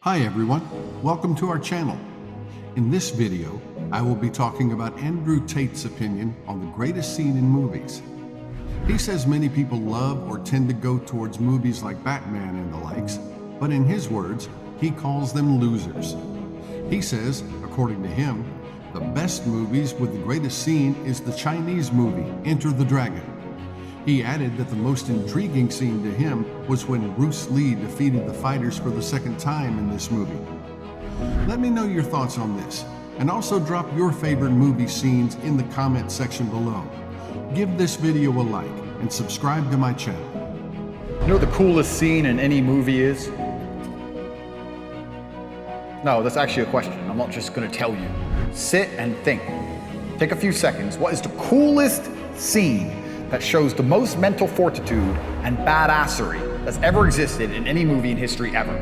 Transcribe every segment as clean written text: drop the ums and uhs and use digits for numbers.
Hi everyone, welcome to our channel. In this video, I will be talking about Andrew Tate's opinion on the greatest scene in movies. He says many people love or tend to go towards movies like Batman and the likes, but in his words, he calls them losers. He says, according to him, the best movies with the greatest scene is the Chinese movie, Enter the Dragon. He added that the most intriguing scene to him was when Bruce Lee defeated the fighters for the second time in this movie. Let me know your thoughts on this, and also drop your favorite movie scenes in the comment section below. Give this video a like, and subscribe to my channel. You know what the coolest scene in any movie is? No, that's actually a question. I'm not just gonna tell you. Sit and think. Take a few seconds. What is the coolest scene that shows the most mental fortitude and badassery that's ever existed in any movie in history ever?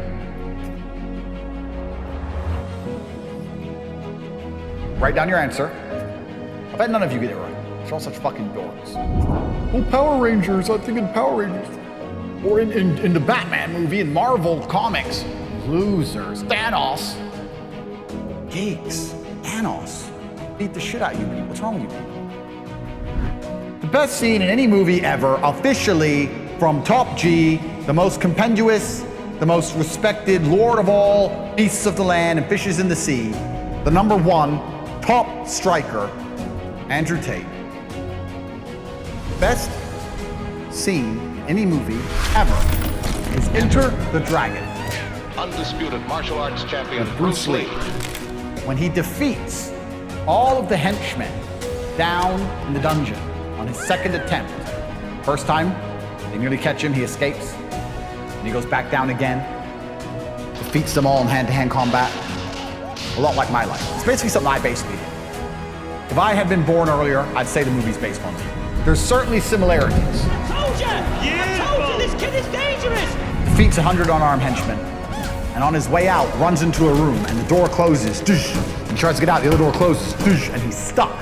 Write down your answer. I bet none of you get it right. You're all such fucking dorks. Oh, Power Rangers, I'm thinking Power Rangers. Or in the Batman movie, in Marvel Comics. Losers. Thanos. Geeks. Thanos. Beat the shit out of you people. What's wrong with you people? The best scene in any movie ever, officially, from Top G, the most compendious, the most respected lord of all beasts of the land and fishes in the sea, the number one top striker, Andrew Tate. Best scene in any movie ever is Enter the Dragon. Undisputed martial arts champion Bruce Lee. When he defeats all of the henchmen down in the dungeon on his second attempt. First time, they nearly catch him, he escapes. And he goes back down again, defeats them all in hand-to-hand combat. A lot like my life. It's basically something I basically did. If I had been born earlier, I'd say the movie's based on me. There's certainly similarities. I told you! I told you this kid is dangerous! Defeats 100 unarmed henchmen, and on his way out, runs into a room, and the door closes. He tries to get out, the other door closes, and he's stuck.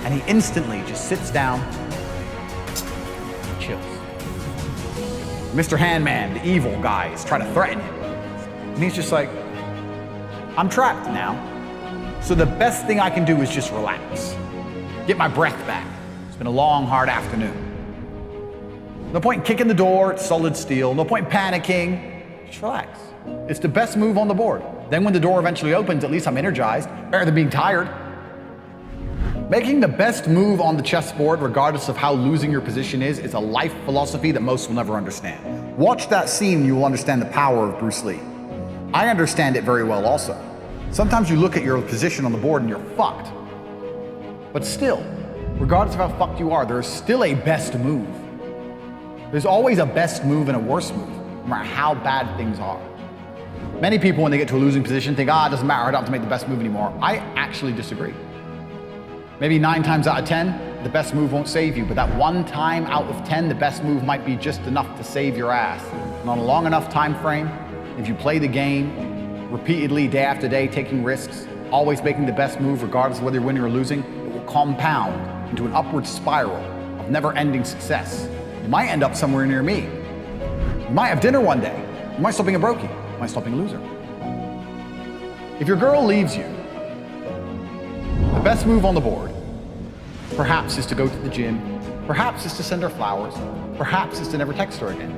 And he instantly just sits down and chills. Mr. Handman, the evil guy, is trying to threaten him. And he's just like, I'm trapped now. So the best thing I can do is just relax. Get my breath back. It's been a long, hard afternoon. No point in kicking the door, it's solid steel. No point in panicking. Just relax. It's the best move on the board. Then when the door eventually opens, at least I'm energized. Better than being tired. Making the best move on the chessboard, regardless of how losing your position is a life philosophy that most will never understand. Watch that scene and you will understand the power of Bruce Lee. I understand it very well also. Sometimes you look at your position on the board and you're fucked. But still, regardless of how fucked you are, there's still a best move. There's always a best move and a worse move, no matter how bad things are. Many people, when they get to a losing position, think, it doesn't matter, I don't have to make the best move anymore. I actually disagree. Maybe 9 times out of 10, the best move won't save you, but that 1 time out of 10, the best move might be just enough to save your ass. And on a long enough time frame, if you play the game repeatedly, day after day, taking risks, always making the best move regardless of whether you're winning or losing, it will compound into an upward spiral of never-ending success. You might end up somewhere near me. You might have dinner one day. You might stop being a brokey. You might stop being a loser. If your girl leaves you, the best move on the board, perhaps is to go to the gym, perhaps is to send her flowers, perhaps is to never text her again.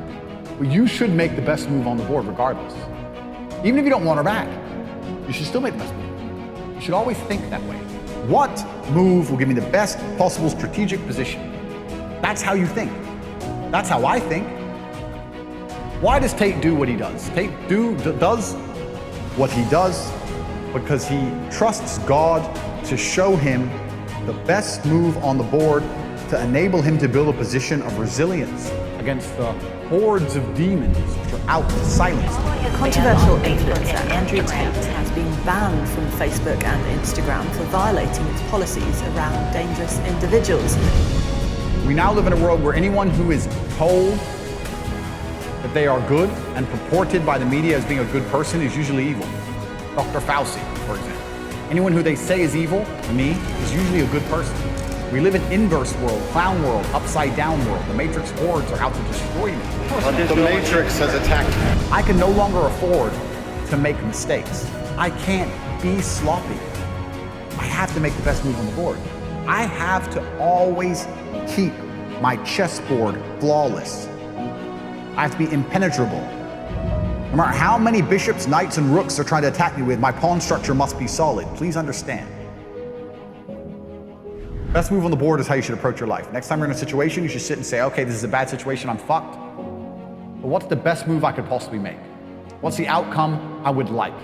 But you should make the best move on the board regardless. Even if you don't want her back, you should still make the best move. You should always think that way. What move will give me the best possible strategic position? That's how you think. That's how I think. Why does Tate do what he does? Tate does what he does because he trusts God to show him the best move on the board to enable him to build a position of resilience against the hordes of demons which are out to silence him. Controversial influencer Andrew Tate has been banned from Facebook and Instagram for violating its policies around dangerous individuals. We now live in a world where anyone who is told that they are good and purported by the media as being a good person is usually evil. Dr. Fauci, for example. Anyone who they say is evil, to me, is usually a good person. We live in inverse world, clown world, upside down world. The Matrix hordes are out to destroy me. The Matrix has attacked me. I can no longer afford to make mistakes. I can't be sloppy. I have to make the best move on the board. I have to always keep my chessboard flawless. I have to be impenetrable. No matter how many bishops, knights, and rooks are trying to attack me with, my pawn structure must be solid. Please understand. Best move on the board is how you should approach your life. Next time you're in a situation, you should sit and say, okay, this is a bad situation, I'm fucked. But what's the best move I could possibly make? What's the outcome I would like?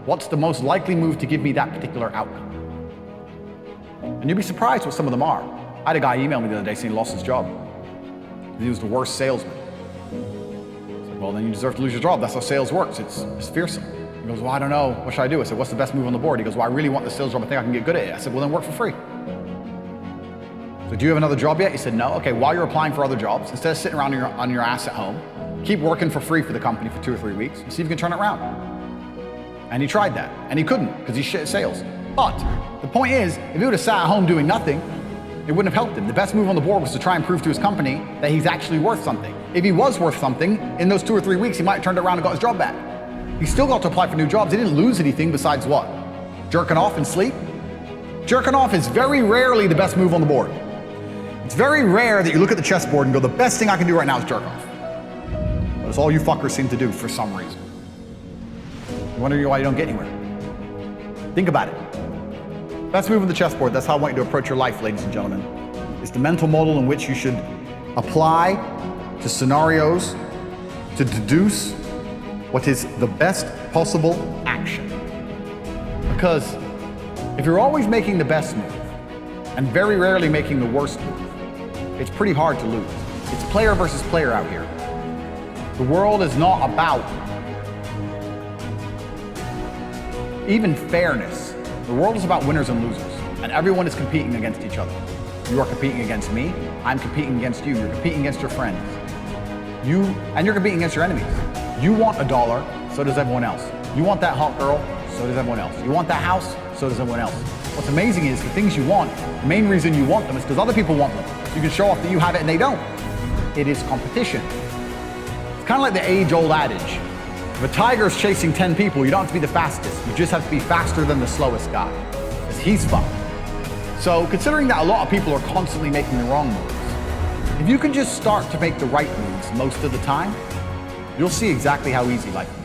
What's the most likely move to give me that particular outcome? And you'd be surprised what some of them are. I had a guy email me the other day saying he lost his job. He was the worst salesman. I said, well, then you deserve to lose your job. That's how sales works. It's fearsome. He goes, well, I don't know. What should I do? I said, what's the best move on the board? He goes, well, I really want the sales job. I think I can get good at it. I said, well, then work for free. So do you have another job yet? He said, no. Okay, while you're applying for other jobs, instead of sitting around on your ass at home, keep working for free for the company for 2 or 3 weeks and see if you can turn it around. And he tried that, and he couldn't because he's shit at sales. But the point is, if he would have sat at home doing nothing, it wouldn't have helped him. The best move on the board was to try and prove to his company that he's actually worth something. If he was worth something, in those 2 or 3 weeks, he might have turned it around and got his job back. He still got to apply for new jobs. He didn't lose anything besides what? Jerking off and sleep? Jerking off is very rarely the best move on the board. It's very rare that you look at the chessboard and go, the best thing I can do right now is jerk off. But it's all you fuckers seem to do for some reason. You wonder why you don't get anywhere. Think about it. Best move on the chessboard, that's how I want you to approach your life, ladies and gentlemen. It's the mental model in which you should apply to scenarios to deduce what is the best possible action. Because if you're always making the best move and very rarely making the worst move, it's pretty hard to lose. It's player versus player out here. The world is not about even fairness. The world is about winners and losers, and everyone is competing against each other. You are competing against me, I'm competing against you, you're competing against your friends. And you're competing against your enemies. You want $1, so does everyone else. You want that hot girl, so does everyone else. You want that house, so does everyone else. What's amazing is the things you want, the main reason you want them is because other people want them. So you can show off that you have it and they don't. It is competition. It's kind of like the age-old adage. If a tiger is chasing 10 people, you don't have to be the fastest. You just have to be faster than the slowest guy, because he's fucked. So considering that a lot of people are constantly making the wrong moves, if you can just start to make the right moves most of the time, you'll see exactly how easy life is.